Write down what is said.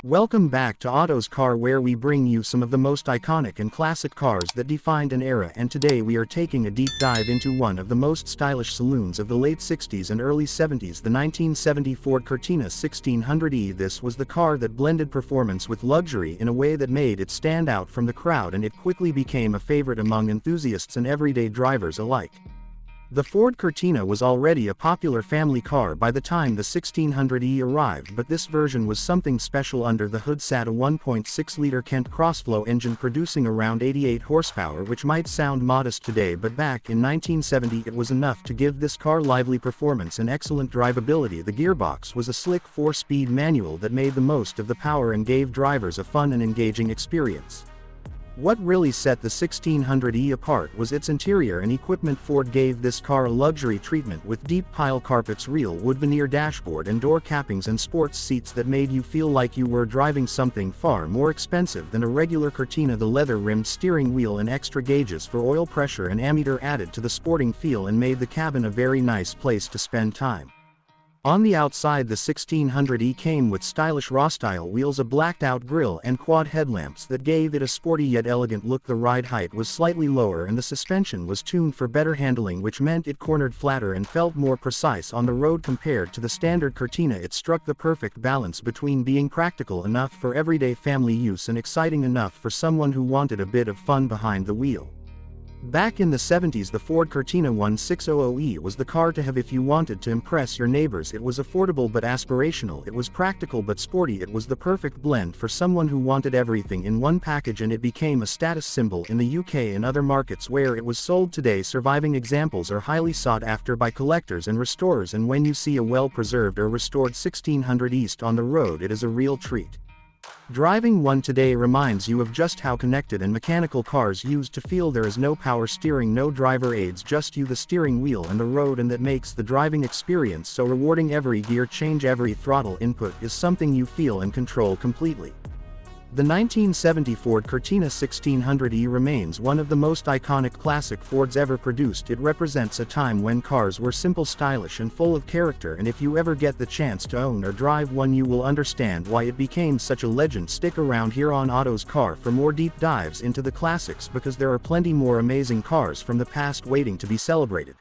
Welcome back to Auto's Car, where we bring you some of the most iconic and classic cars that defined an era, and today we are taking a deep dive into one of the most stylish saloons of the late 60s and early 70s, the 1970 Ford Cortina 1600E. This was the car that blended performance with luxury in a way that made it stand out from the crowd, and it quickly became a favorite among enthusiasts and everyday drivers alike. The Ford Cortina was already a popular family car by the time the 1600E arrived, but this version was something special. Under the hood sat a 1.6-liter Kent Crossflow engine producing around 88 horsepower, which might sound modest today, but back in 1970 it was enough to give this car lively performance and excellent drivability. The gearbox was a slick 4-speed manual that made the most of the power and gave drivers a fun and engaging experience. What really set the 1600E apart was its interior and equipment. Ford gave this car a luxury treatment with deep pile carpets, real wood veneer dashboard and door cappings, and sports seats that made you feel like you were driving something far more expensive than a regular Cortina. The leather-rimmed steering wheel and extra gauges for oil pressure and ammeter added to the sporting feel and made the cabin a very nice place to spend time. On the outside, the 1600E came with stylish raw-style wheels, a blacked-out grille, and quad headlamps that gave it a sporty yet elegant look. The ride height was slightly lower and the suspension was tuned for better handling, which meant it cornered flatter and felt more precise on the road compared to the standard Cortina. It struck the perfect balance between being practical enough for everyday family use and exciting enough for someone who wanted a bit of fun behind the wheel. Back in the 70s, the Ford Cortina 1600E was the car to have if you wanted to impress your neighbors. It was affordable but aspirational, it was practical but sporty, it was the perfect blend for someone who wanted everything in one package, and it became a status symbol in the UK and other markets where it was sold. Today, surviving examples are highly sought after by collectors and restorers, and when you see a well-preserved or restored 1600E on the road, it is a real treat. Driving one today reminds you of just how connected and mechanical cars used to feel. There is no power steering, no driver aids, just you, the steering wheel, and the road, and that makes the driving experience so rewarding. Every gear change, every throttle input is something you feel and control completely. The 1970 Ford Cortina 1600E remains one of the most iconic classic Fords ever produced. It represents a time when cars were simple, stylish, and full of character, and if you ever get the chance to own or drive one, you will understand why it became such a legend. Stick around here on Auto's Car for more deep dives into the classics, because there are plenty more amazing cars from the past waiting to be celebrated.